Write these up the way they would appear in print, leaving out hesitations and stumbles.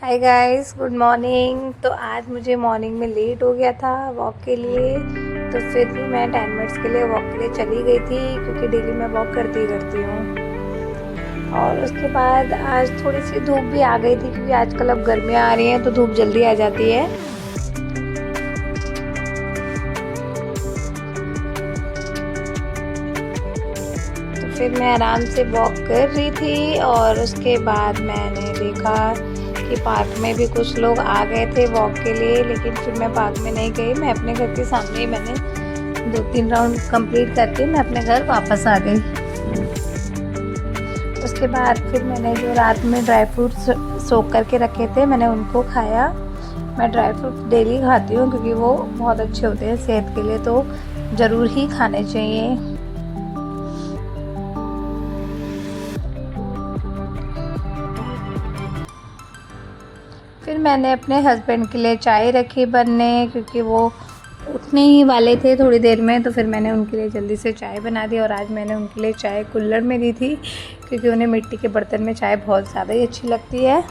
Hi guys, good morning. तो आज मुझे मॉर्निंग में लेट हो गया था वॉक के लिए, तो फिर भी मैं 10 मिनट्स के लिए वॉक के लिए चली गई थी क्योंकि डेली मैं वॉक करती ही करती हूँ। और उसके बाद आज थोड़ी सी धूप भी आ गई थी क्योंकि आजकल अब गर्मियाँ आ रही हैं तो धूप जल्दी आ जाती है। तो फिर मैं आराम से वॉक कर रही थी और उसके बाद मैंने देखा कि पार्क में भी कुछ लोग आ गए थे वॉक के लिए, लेकिन फिर मैं पार्क में नहीं गई। मैं अपने घर के सामने ही मैंने 2-3 राउंड कंप्लीट करके मैं अपने घर वापस आ गई। उसके बाद फिर मैंने जो रात में ड्राई फ्रूट्स सोक करके रखे थे मैंने उनको खाया। मैं ड्राई फ्रूट्स डेली खाती हूँ क्योंकि वो बहुत अच्छे होते हैं सेहत के लिए, तो ज़रूर ही खाने चाहिए। फिर मैंने अपने हस्बैंड के लिए चाय रखी बनने क्योंकि वो उठने ही वाले थे थोड़ी देर में, तो फिर मैंने उनके लिए जल्दी से चाय बना दी। और आज मैंने उनके लिए चाय कुल्हड़ में दी थी क्योंकि उन्हें मिट्टी के बर्तन में चाय बहुत ज़्यादा ही अच्छी लगती है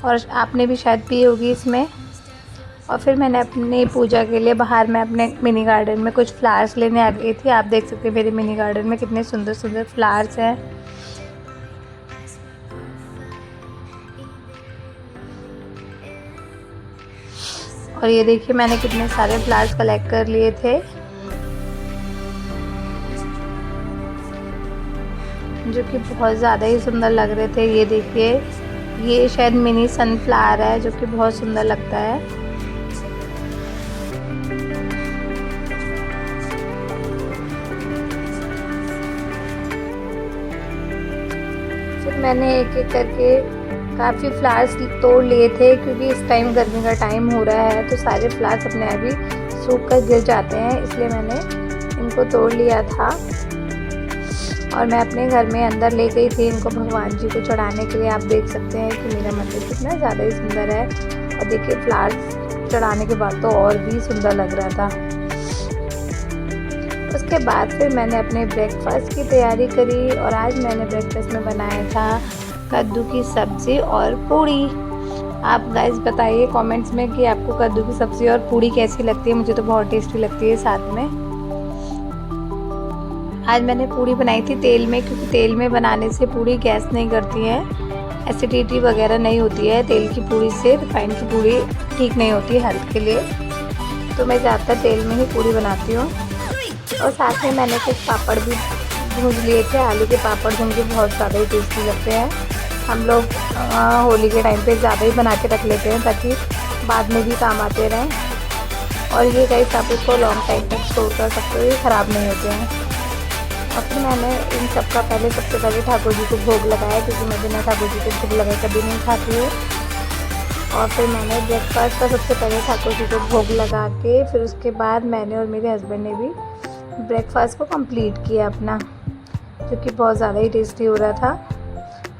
और आपने भी शायद पी होगी इसमें। और फिर मैंने अपनी पूजा के लिए बाहर मैं अपने मिनी गार्डन में कुछ फ्लावर्स लेने आ गई थी। आप देख सकते हैं मेरे मिनी गार्डन में कितने सुंदर सुंदर फ्लावर्स हैं। और ये देखिए मैंने कितने सारे फ्लावर्स कलेक्ट कर लिए थे जो कि बहुत ज़्यादा ही सुंदर लग रहे थे। ये देखिए, ये शायद मिनी सनफ्लावर है जो कि बहुत सुंदर लगता है। फिर मैंने एक एक करके काफ़ी फ्लावर्स तोड़ लिए थे क्योंकि इस टाइम गर्मी का टाइम हो रहा है तो सारे फ्लावर्स अपने आप ही सूख कर गिर जाते हैं, इसलिए मैंने इनको तोड़ लिया था। और मैं अपने घर में अंदर ले गई थी इनको भगवान जी को चढ़ाने के लिए। आप देख सकते हैं कि मेरा मंदिर कितना ज़्यादा ही सुंदर है। और देखिए फ्लावर्स चढ़ाने के बाद तो और भी सुंदर लग रहा था। उसके बाद फिर मैंने अपने ब्रेकफास्ट की तैयारी करी और आज मैंने ब्रेकफास्ट में बनाया था कद्दू की सब्ज़ी और पूड़ी। आप गाइस बताइए कमेंट्स में कि आपको कद्दू की सब्ज़ी और पूड़ी कैसी लगती है। मुझे तो बहुत टेस्टी लगती है। साथ में आज मैंने पूड़ी बनाई थी तेल में क्योंकि तेल में बनाने से पूड़ी गैस नहीं करती है, एसिडिटी वगैरह नहीं होती है। तेल की पूड़ी से रिफाइंड की पूड़ी ठीक नहीं होती है हेल्थ के लिए, तो मैं ज़्यादातर तेल में ही पूड़ी बनाती हूँ। और साथ में मैंने कुछ पापड़ भी भून लिए थे। आलू के पापड़ जो मुझे बहुत ज़्यादा ही टेस्टी लगते हैं। हम लोग होली के टाइम पे ज़्यादा ही बना के रख लेते हैं ताकि बाद में भी काम आते रहें। और ये गाइस आप इसको लॉन्ग टाइम तक स्टोर कर सकते हो, ये ख़राब नहीं होते हैं। और फिर मैंने इन सब का सबसे पहले ठाकुर जी को भोग लगाया क्योंकि मैं बिना ठाकुर जी को भोग लगाए कभी नहीं खाती हूँ। और फिर मैंने ब्रेकफास्ट का सबसे पहले ठाकुर जी को भोग लगा के फिर उसके बाद मैंने और मेरे हस्बैंड ने भी ब्रेकफास्ट को कंप्लीट किया अपना, जो कि बहुत ज़्यादा ही टेस्टी हो रहा था।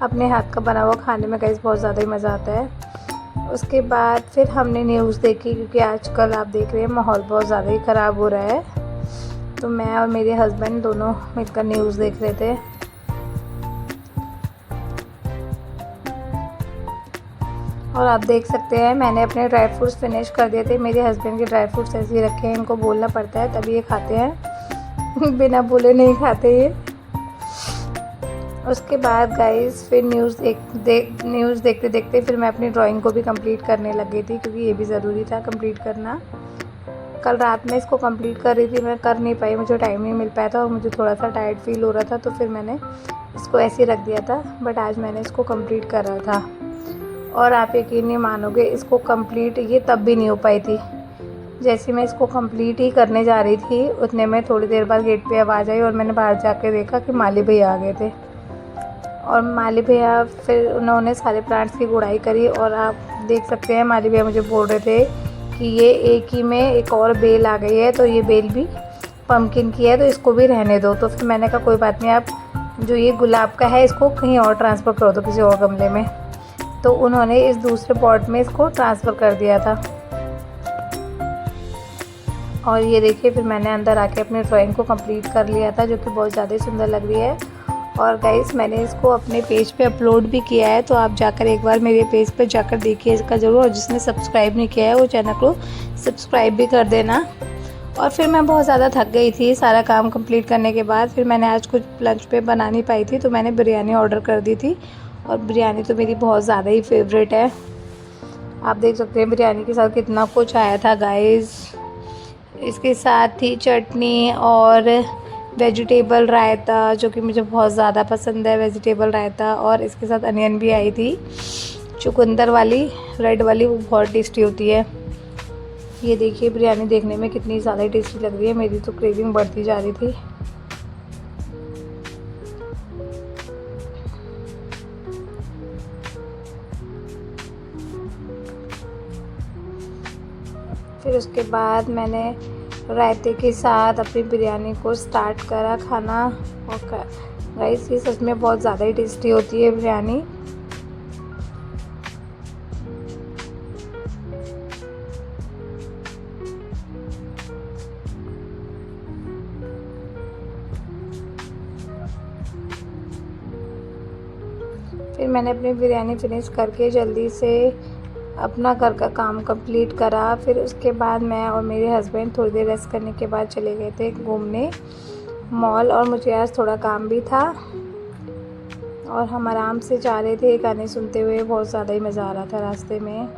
अपने हाथ का बना हुआ खाने में गाइस बहुत ज़्यादा ही मज़ा आता है। उसके बाद फिर हमने न्यूज़ देखी क्योंकि आजकल आप देख रहे हैं माहौल बहुत ज़्यादा ही ख़राब हो रहा है, तो मैं और मेरे हस्बैंड दोनों मिलकर न्यूज़ देख रहे थे। और आप देख सकते हैं मैंने अपने ड्राई फ्रूट्स फिनिश कर दिए थे। मेरे हस्बैंड के ड्राई फ्रूट्स ऐसे ही रखे हैं, इनको बोलना पड़ता है तभी ये खाते हैं बिना बोले नहीं खाते ये। उसके बाद गाइस फिर न्यूज़ देखते देखते फिर मैं अपनी ड्राइंग को भी कंप्लीट करने लग गई थी क्योंकि ये भी ज़रूरी था कंप्लीट करना। कल रात में इसको कंप्लीट कर रही थी, मैं कर नहीं पाई, मुझे टाइम नहीं मिल पाया था और मुझे थोड़ा सा टायर्ड फील हो रहा था, तो फिर मैंने इसको ऐसे ही रख दिया था। बट आज मैंने इसको कंप्लीट कर रहा था और आप यकीन नहीं मानोगे इसको कंप्लीट ये तब भी नहीं हो पाई थी। जैसे मैं इसको कंप्लीट ही करने जा रही थी उतने में थोड़ी देर बाद गेट पे आवाज़ आई और मैंने बाहर जाके देखा कि माली भैया आ गए थे। और माली भैया फिर उन्होंने सारे प्लांट्स की गुड़ाई करी। और आप देख सकते हैं माली भैया मुझे बोल रहे थे कि ये एक ही में एक और बेल आ गई है, तो ये बेल भी पम्पकिन की है तो इसको भी रहने दो। तो फिर मैंने कहा कोई बात नहीं, आप जो ये गुलाब का है इसको कहीं और ट्रांसफ़र कर दो किसी और गमले में। तो उन्होंने इस दूसरे पॉट में इसको ट्रांसफ़र कर दिया था। और ये देखिए फिर मैंने अंदर आके अपनी ड्राइंग को कंप्लीट कर लिया था जो कि बहुत ज़्यादा सुंदर लग रही है। और गाइस मैंने इसको अपने पेज पे अपलोड भी किया है, तो आप जाकर एक बार मेरे पेज पे जाकर देखिए इसका ज़रूर। और जिसने सब्सक्राइब नहीं किया है वो चैनल को सब्सक्राइब भी कर देना। और फिर मैं बहुत ज़्यादा थक गई थी सारा काम कंप्लीट करने के बाद। फिर मैंने आज कुछ लंच पे बना नहीं पाई थी, तो मैंने बिरयानी ऑर्डर कर दी थी। और बिरयानी तो मेरी बहुत ज़्यादा ही फेवरेट है। आप देख सकते हैं बिरयानी के साथ कितना कुछ आया था गाइस। इसके साथ ही चटनी और वेजिटेबल रायता, जो कि मुझे बहुत ज़्यादा पसंद है, वेजिटेबल रायता। और इसके साथ अनियन भी आई थी, चुकंदर वाली, रेड वाली, वो बहुत टेस्टी होती है। ये देखिए बिरयानी देखने में कितनी ज़्यादा टेस्टी लग रही है, मेरी तो क्रेविंग बढ़ती जा रही थी। फिर उसके बाद मैंने रायते के साथ अपनी बिरयानी को स्टार्ट करा खाना। और गाइस ये सच में बहुत ज़्यादा ही टेस्टी होती है बिरयानी। फिर मैंने अपनी बिरयानी फिनिश करके जल्दी से अपना घर का काम कंप्लीट करा। फिर उसके बाद मैं और मेरे हस्बैंड थोड़ी देर रेस्ट करने के बाद चले गए थे घूमने मॉल। और मुझे आज थोड़ा काम भी था और हम आराम से जा रहे थे गाने सुनते हुए। बहुत ज़्यादा ही मज़ा आ रहा था रास्ते में।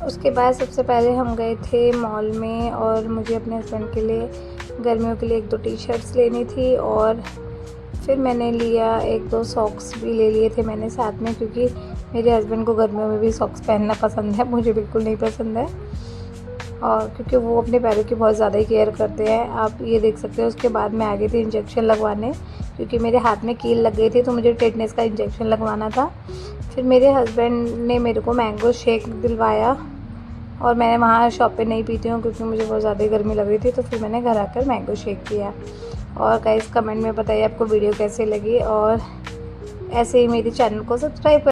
उसके बाद सबसे पहले हम गए थे मॉल में और मुझे अपने हस्बैंड के लिए गर्मियों के लिए 1-2 टी-शर्ट्स लेनी थी। और फिर मैंने लिया 1-2 सॉक्स भी ले लिए थे मैंने साथ में, क्योंकि मेरे हस्बैंड को गर्मियों में भी सॉक्स पहनना पसंद है, मुझे बिल्कुल नहीं पसंद है। और क्योंकि वो अपने पैरों की बहुत ज़्यादा ही केयर करते हैं, आप ये देख सकते हो। उसके बाद मैं आ गई थी इंजेक्शन लगवाने, क्योंकि मेरे हाथ में कील लग गई थी, तो मुझे टेटनेस का इंजेक्शन लगवाना था। फिर मेरे हस्बैंड ने मेरे को मैंगो शेक दिलवाया और मैंने वहाँ शॉप पे नहीं पीती हूँ, क्योंकि मुझे बहुत ज़्यादा गर्मी लग रही थी। तो फिर मैंने घर आकर मैंगो शेक किया। और गाइस कमेंट में बताइए आपको वीडियो कैसे लगी, और ऐसे ही मेरे चैनल को सब्सक्राइब